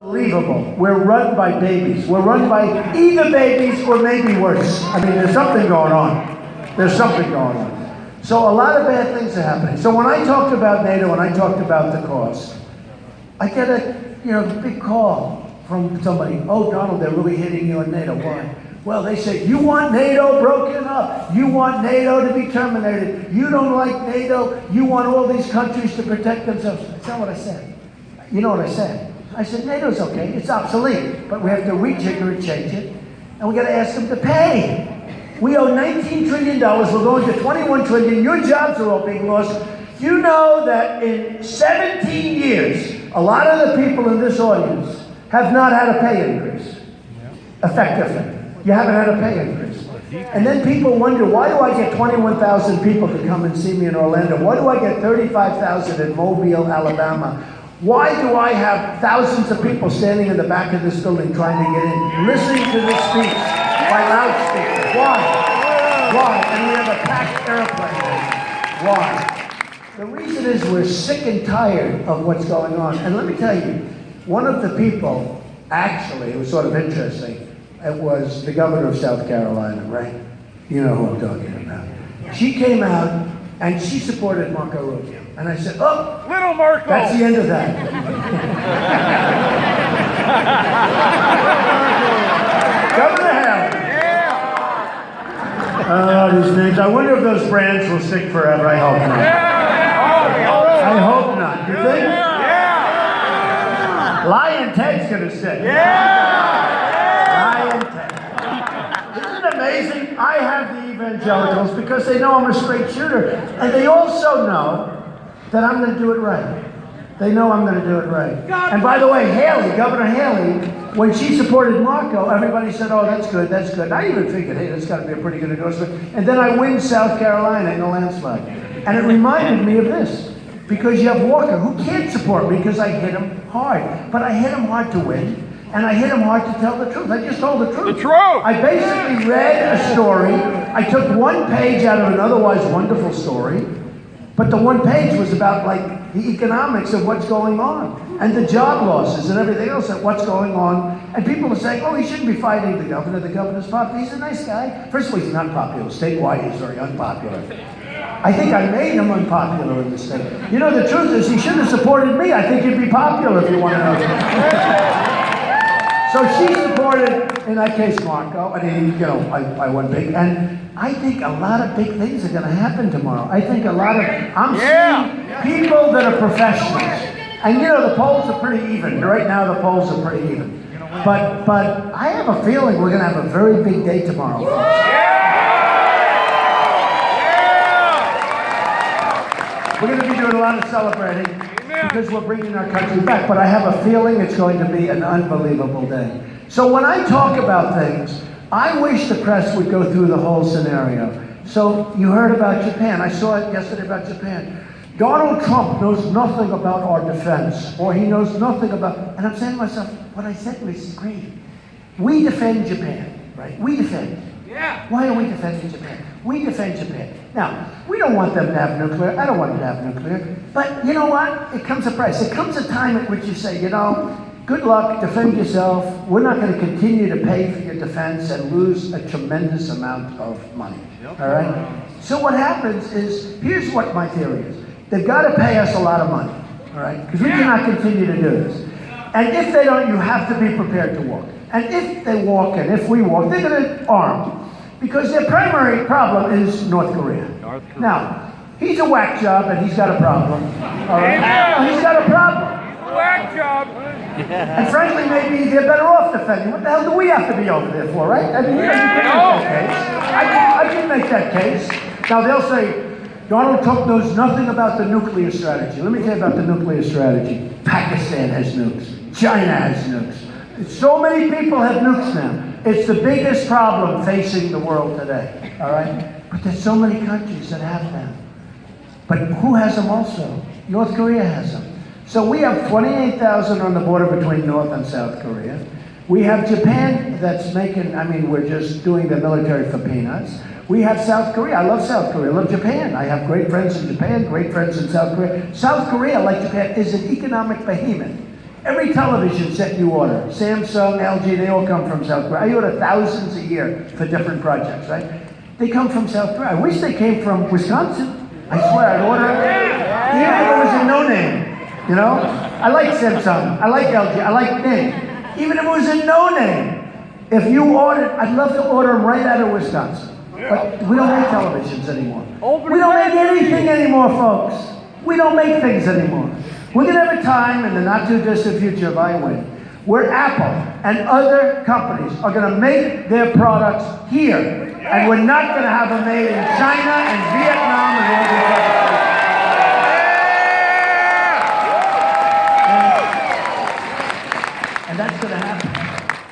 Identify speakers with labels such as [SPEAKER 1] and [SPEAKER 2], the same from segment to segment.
[SPEAKER 1] Unbelievable. We're run by babies. We're run by either babies or maybe worse. I mean, there's something going on. There's something going on. So a lot of bad things are happening. So when I talked about NATO, when I talked about the cost, I get a big call from somebody. Oh, Donald, they're really hitting you on NATO. Why? Well, they say, you want NATO broken up. You want NATO to be terminated. You don't like NATO. You want all these countries to protect themselves. That's not what I said. You know what I said? I said, NATO's okay. It's obsolete. But we have to rejigger it, change it. And we got to ask them to pay. We owe $19 trillion. We're going to $21 trillion. Your jobs are all being lost. You know that in 17 years, a lot of the people in this audience have not had a pay increase. Effectively. You haven't had a pay increase. And then people wonder, why do I get 21,000 people to come and see me in Orlando? Why do I get 35,000 in Mobile, Alabama? Why do I have thousands of people standing in the back of this building trying to get in, listening to this speech by loudspeakers? Why? And we have a packed airplane. Why? The reason is we're sick and tired of what's going on. And let me tell you, one of the people, actually, it was sort of interesting, it was the governor of South Carolina, right? You know who I'm talking about. She came out and she supported Marco Rubio. And I said, oh,
[SPEAKER 2] little Marco.
[SPEAKER 1] That's the end of that. Governor Haley. These names. I wonder if those brands will stick forever. I hope not. I hope not. You think?
[SPEAKER 2] Yeah.
[SPEAKER 1] Lion Ted's gonna stick. Lion Ted. Isn't it amazing? I have the evangelicals because they know I'm a straight shooter. And they also know that I'm going to do it right. They know I'm going to do it right. And by the way, Haley, Governor Haley, when she supported Marco, everybody said, oh, that's good, that's good. And I even figured, hey, that's got to be a pretty good endorsement. And then I win South Carolina in a landslide. And it reminded me of this. Because you have Walker, who can't support me because I hit him hard. But I hit him hard to win. And I hit him hard to tell the truth. I just told the truth.
[SPEAKER 2] The truth!
[SPEAKER 1] I basically read a story. I took one page out of an otherwise wonderful story. But the one page was about like the economics of what's going on and the job losses and everything else of what's going on. And people are saying, oh, he shouldn't be fighting the governor. The governor's popular. He's a nice guy. First of all, he's not popular. Statewide, he's very unpopular. I think I made him unpopular in the state. You know, the truth is he should have supported me. I think he'd be popular if you want to know. So she supported, in that case, Marco. And I went big. And I think a lot of big things are going to happen tomorrow. I think I'm seeing people that are professionals. And the polls are pretty even. Right now, the polls are pretty even. But I have a feeling we're going to have a very big day tomorrow. We're going to be doing a lot of celebrating because we're bringing our country back. But I have a feeling it's going to be an unbelievable day. So when I talk about things, I wish the press would go through the whole scenario. So you heard about Japan. I saw it yesterday about Japan. Donald Trump knows nothing about our defense, or he knows nothing about, and I'm saying to myself, what I said was great. We defend Japan, right? We defend.
[SPEAKER 2] Yeah.
[SPEAKER 1] Why are we defending Japan? We defend Japan. Now, we don't want them to have nuclear. I don't want them to have nuclear. But you know what? It comes a price. It comes a time at which you say, good luck, defend yourself. We're not going to continue to pay for your defense and lose a tremendous amount of money. All right? So what happens is, here's what my theory is. They've got to pay us a lot of money. All right? Because we cannot continue to do this. And if they don't, you have to be prepared to walk. And if they walk, and if we walk, they're going to arm. Because their primary problem is North Korea. Now, he's a whack job and he's got a problem. All right? He's got a problem.
[SPEAKER 2] He's a whack job.
[SPEAKER 1] And frankly, maybe they're better off defending. What the hell do we have to be over there for, right? I mean, you can make that case. Now, they'll say, Donald Trump knows nothing about the nuclear strategy. Let me tell you about the nuclear strategy. Pakistan has nukes. China has nukes. So many people have nukes now. It's the biggest problem facing the world today, all right? But there's so many countries that have them. But who has them also? North Korea has them. So we have 28,000 on the border between North and South Korea. We have Japan that's we're just doing the military for peanuts. We have South Korea. I love South Korea. I love Japan. I have great friends in Japan, great friends in South Korea. South Korea, like Japan, is an economic behemoth. Every television set you order, Samsung, LG, they all come from South Korea. I order thousands a year for different projects, right? They come from South Korea. I wish they came from Wisconsin. I swear, I'd order it. Even if it was a no-name, you know? I like Samsung, I like LG, I like Ning. Even if it was a no-name, if you ordered, I'd love to order them right out of Wisconsin. But we don't make televisions anymore. We don't make anything anymore, folks. We don't make things anymore. We're going to have a time in the not-too-distant future, if I win, where Apple and other companies are going to make their products here. And we're not going to have them made in China and Vietnam and all these other places. And that's going to happen.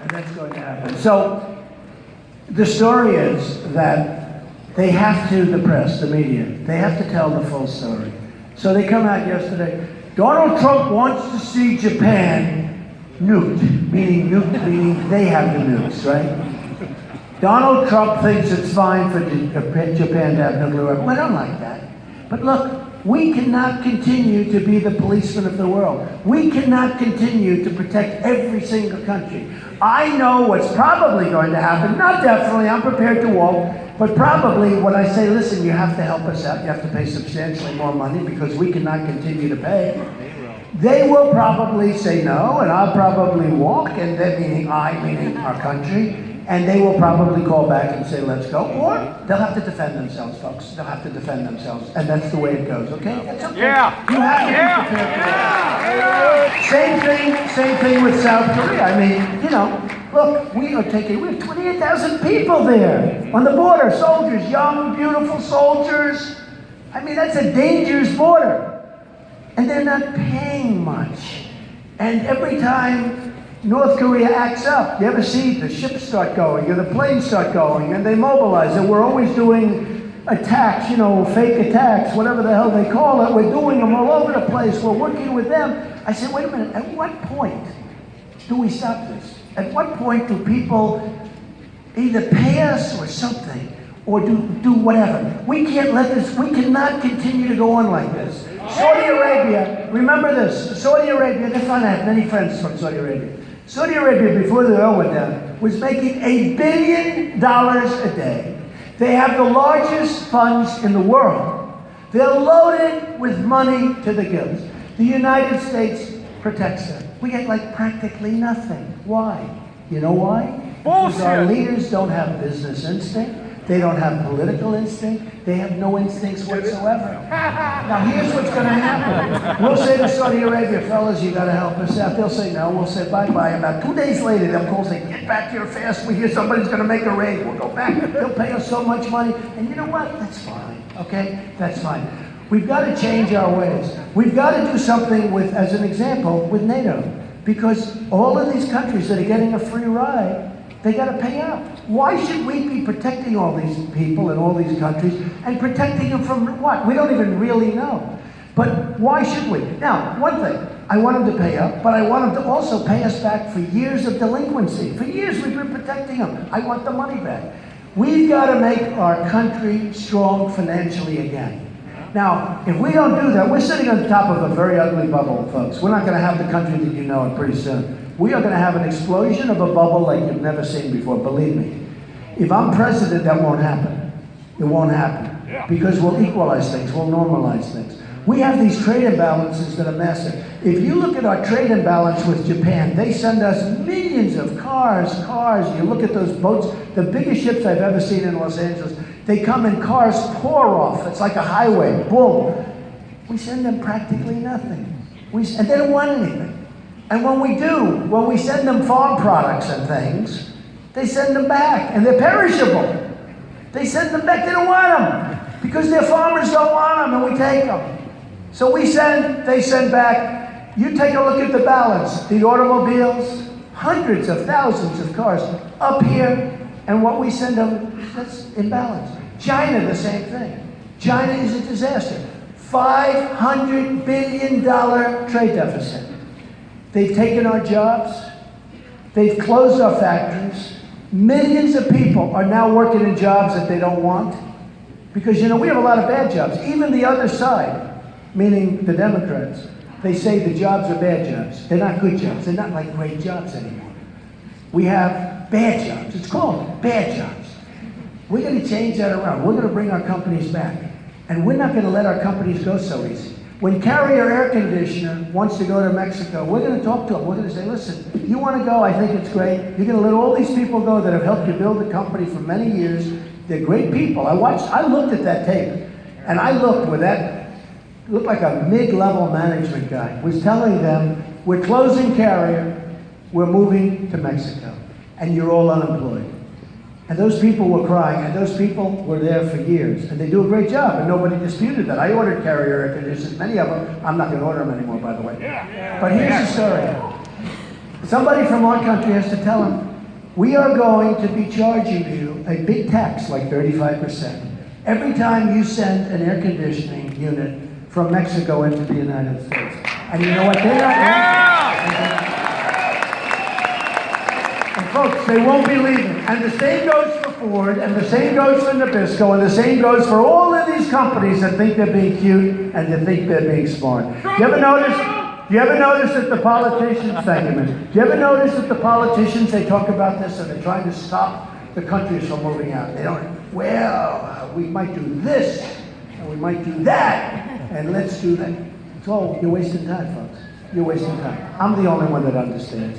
[SPEAKER 1] And that's going to happen. So the story is that they have to, the press, the media, they have to tell the full story. So they come out yesterday. Donald Trump wants to see Japan nuked, meaning they have the nukes, right? Donald Trump thinks it's fine for Japan to have nuclear weapons. We don't like that. But look, we cannot continue to be the policeman of the world. We cannot continue to protect every single country. I know what's probably going to happen, not definitely, I'm prepared to walk, but probably when I say, listen, you have to help us out, you have to pay substantially more money because we cannot continue to pay, they will probably say no, and I'll probably walk, and they, meaning our country, and they will probably call back and say, let's go, or they'll have to defend themselves, folks. They'll have to defend themselves, and that's the way it goes, okay? That's okay.
[SPEAKER 2] Yeah.
[SPEAKER 1] You have to be prepared for that. Same thing with South Korea. I mean, you know, look, we have 28,000 people there on the border, soldiers, young, beautiful soldiers. I mean, that's a dangerous border. And they're not paying much. And every time North Korea acts up, you ever see the ships start going, or the planes start going, and they mobilize, and we're always doing attacks, you know, fake attacks, whatever the hell they call it. We're doing them all over the place. We're working with them. I said, wait a minute, at what point do we stop this? At what point do people either pay us or something, or do whatever? We can't let this, we cannot continue to go on like this. Saudi Arabia, remember this, Saudi Arabia, they're fun, I have many friends from Saudi Arabia. Saudi Arabia, before the oil went down, was making $1 billion a day. They have the largest funds in the world. They're loaded with money to the gills. The United States protects them. We get like practically nothing. Why? You know why? Because our leaders don't have business instinct. They don't have political instinct. They have no instincts whatsoever. Now here's what's going to happen. We'll say to Saudi Arabia, fellas, you got to help us out. They'll say no. We'll say bye-bye. About 2 days later, they'll call and say, get back here fast. We hear somebody's going to make a raid. We'll go back. They'll pay us so much money. And you know what? That's fine. Okay? That's fine. We've got to change our ways. We've got to do something with, as an example, with NATO. Because all of these countries that are getting a free ride, they got to pay up. Why should we be protecting all these people in all these countries and protecting them from what? We don't even really know. But why should we? Now, one thing, I want them to pay up, but I want them to also pay us back for years of delinquency. For years we've been protecting them. I want the money back. We've got to make our country strong financially again. Now, if we don't do that, we're sitting on the top of a very ugly bubble, folks. We're not going to have the country that you know it pretty soon. We are going to have an explosion of a bubble like you've never seen before, believe me. If I'm president, that won't happen. It won't happen. Because we'll equalize things, we'll normalize things. We have these trade imbalances that are massive. If you look at our trade imbalance with Japan, they send us millions of cars. You look at those boats, the biggest ships I've ever seen in Los Angeles, they come and cars pour off. It's like a highway, boom. We send them practically nothing. And they don't want anything. And when we send them farm products and things, they send them back, and they're perishable. They send them back, they don't want them, because their farmers don't want them, and we take them. So they send back. You take a look at the balance, the automobiles, hundreds of thousands of cars up here, and what we send them, that's imbalance. China, the same thing. China is a disaster. $500 billion trade deficit. They've taken our jobs. They've closed our factories. Millions of people are now working in jobs that they don't want. Because, you know, we have a lot of bad jobs. Even the other side, meaning the Democrats, They say the jobs are bad jobs. They're not good jobs. They're not like great jobs anymore. We have bad jobs. It's called bad jobs. We're going to change that around. We're going to bring our companies back. And we're not going to let our companies go so easy. When Carrier Air Conditioner wants to go to Mexico, we're going to talk to them. We're going to say, listen, you want to go, I think it's great. You're going to let all these people go that have helped you build the company for many years. They're great people. I looked at that tape, and I looked where that looked like a mid-level management guy was telling them, we're closing Carrier, we're moving to Mexico, and you're all unemployed. And those people were crying, and those people were there for years. And they do a great job, and nobody disputed that. I ordered Carrier air conditioners, many of them. I'm not going to order them anymore, by the way. But here's the story. Somebody from our country has to tell them, we are going to be charging you a big tax, like 35%, every time you send an air conditioning unit from Mexico into the United States. And you know what? They're not folks, they won't be leaving. And the same goes for Ford, and the same goes for Nabisco, and the same goes for all of these companies that think they're being cute and that think they're being smart. Do you ever notice that the politicians, thank you, man. Do you ever notice that the politicians, they talk about this and they're trying to stop the countries from moving out? They don't, well, we might do this, and we might do that, and let's do that. It's all, you're wasting time, folks. You're wasting time. I'm the only one that understands.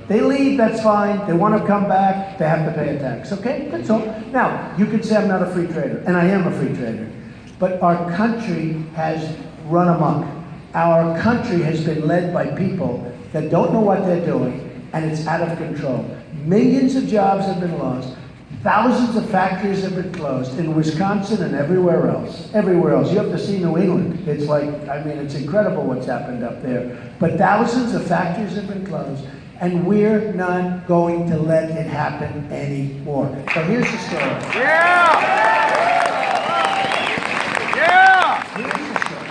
[SPEAKER 1] They leave, that's fine. They want to come back, they have to pay a tax. Okay, that's all. Now, you could say I'm not a free trader, and I am a free trader. But our country has run amok. Our country has been led by people that don't know what they're doing, and it's out of control. Millions of jobs have been lost. Thousands of factories have been closed in Wisconsin and everywhere else. Everywhere else. You have to see New England. It's like, I mean, it's incredible what's happened up there. But thousands of factories have been closed. And we're not going to let it happen anymore. So here's the story.
[SPEAKER 2] Yeah! Yeah!
[SPEAKER 1] Here's the story.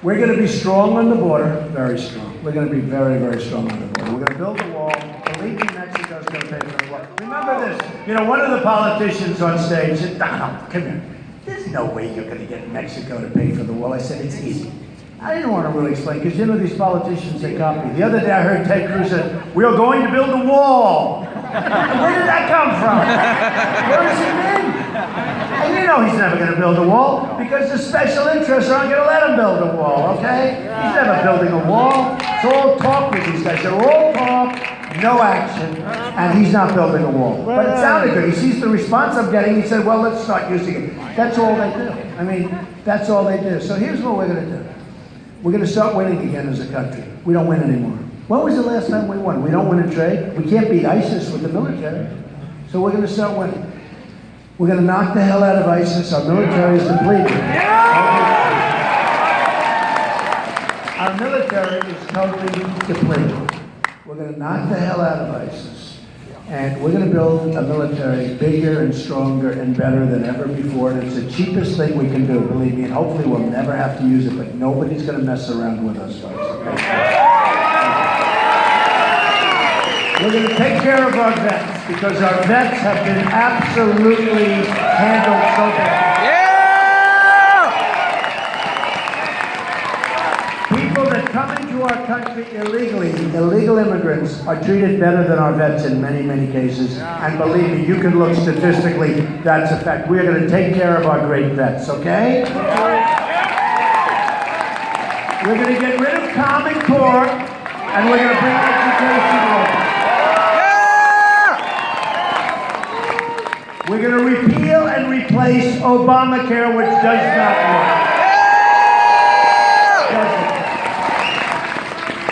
[SPEAKER 1] We're going to be strong on the border, very strong. We're going to be very, very strong on the border. We're going to build a wall. Believe me, Mexico's going to pay for the wall. Remember this. You know, one of the politicians on stage said, Donald, come here. There's no way you're going to get Mexico to pay for the wall. I said, it's easy. I didn't want to really explain, because you know these politicians, they copy. The other day I heard Ted Cruz say, we are going to build a wall. Where did that come from? Where has he been? And you know he's never going to build a wall, because the special interests aren't going to let him build a wall, okay? He's never building a wall. It's all talk with these guys. They're all talk, no action, and he's not building a wall. But it sounded good. He sees the response I'm getting, he said, well, let's start using it. That's all they do. I mean, that's all they do. So here's what we're going to do. We're going to start winning again as a country. We don't win anymore. When was the last time we won? We don't win in trade. We can't beat ISIS with the military. So we're going to start winning. We're going to knock the hell out of ISIS. Our military is depleted. Our military is totally depleted. We're going to knock the hell out of ISIS. And we're going to build a military bigger and stronger and better than ever before. And it's the cheapest thing we can do, believe me. And hopefully we'll never have to use it, but nobody's going to mess around with us, folks. Okay? We're going to take care of our vets, because our vets have been absolutely handled so bad. People that come into our country illegally, illegal immigrants, are treated better than our vets in many, many cases. And believe me, you can look statistically, that's a fact. We're going to take care of our great vets, okay? We're going to get rid of Common Core, and we're going to bring education over. We're going to repeal and replace Obamacare, which does not work.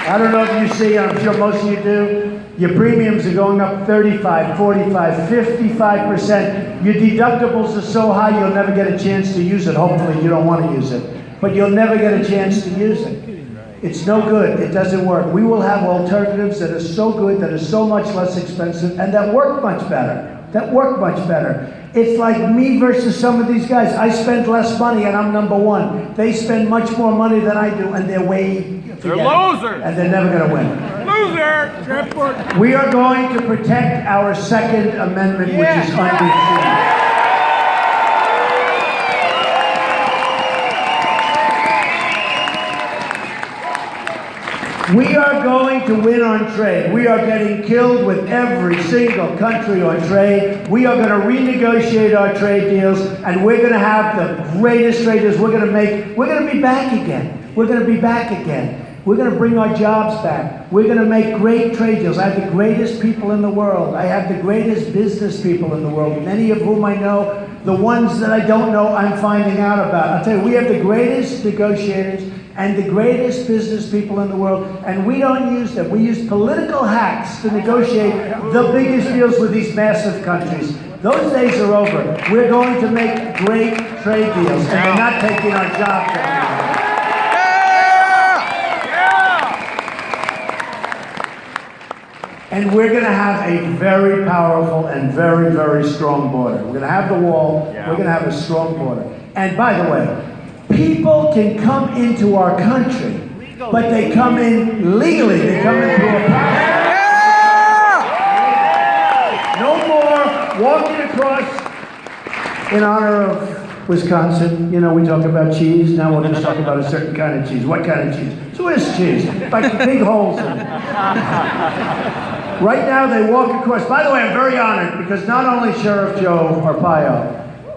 [SPEAKER 1] I don't know if you see, I'm sure most of you do, your premiums are going up 35, 45, 55%. Your deductibles are so high you'll never get a chance to use it. Hopefully you don't want to use it. But you'll never get a chance to use it. It's no good. It doesn't work. We will have alternatives that are so good, that are so much less expensive, and that work much better. It's like me versus some of these guys. I spend less money and I'm number one. They spend much more money than I do, and they're
[SPEAKER 2] They're losers.
[SPEAKER 1] And they're never going to win.
[SPEAKER 2] Loser.
[SPEAKER 1] We are going to protect our Second Amendment, which is undefeated. We are going to win on trade. We are getting killed with every single country on trade. We are going to renegotiate our trade deals, and we're going to have the greatest trade deals. We're going to be back again. We're going to be back again. We're going to bring our jobs back. We're going to make great trade deals. I have the greatest people in the world. I have the greatest business people in the world, many of whom I know. The ones that I don't know, I'm finding out about. I'll tell you, we have the greatest negotiators and the greatest business people in the world, and we don't use them. We use political hacks to negotiate the biggest deals with these massive countries. Those days are over. We're going to make great trade deals, and we're not taking our jobs anymore. And we're going to have a very powerful and very, very strong border. We're going to have the wall. We're going to have a strong border. And by the way, people can come into our country, but they come in legally. They come in through a process. No more walking across in honor of Wisconsin. You know, we talk about cheese. Now we're going to talk about a certain kind of cheese. What kind of cheese? Swiss cheese. Like big holes in it. Right now, they walk across. By the way, I'm very honored because not only Sheriff Joe Arpaio,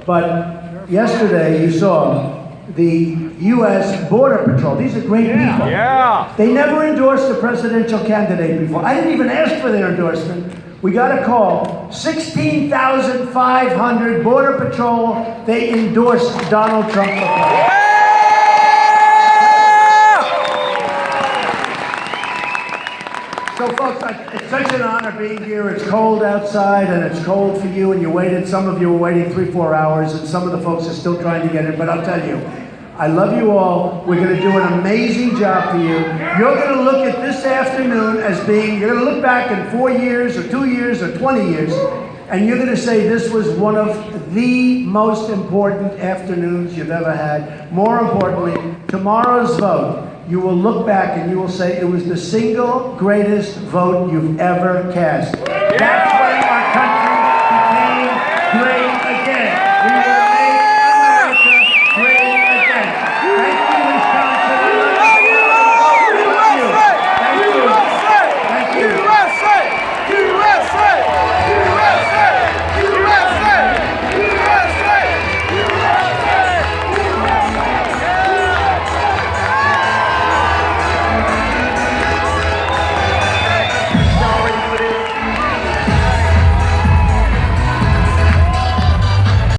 [SPEAKER 1] but yesterday you saw the U.S. Border Patrol. These are great people.
[SPEAKER 2] Yeah.
[SPEAKER 1] They never endorsed a presidential candidate before. I didn't even ask for their endorsement. We got a call. 16,500 Border Patrol. They endorsed Donald Trump. So, folks, it's such an honor being here. It's cold outside, and it's cold for you, and you waited. Some of you were waiting 3-4 hours, and some of the folks are still trying to get in. But I'll tell you, I love you all. We're going to do an amazing job for you. You're going to look at this afternoon as being, you're going to look back in 4 years, or 2 years, or 20 years, and you're going to say this was one of the most important afternoons you've ever had. More importantly, tomorrow's vote, you will look back and you will say it was the single greatest vote you've ever cast.
[SPEAKER 2] Yeah.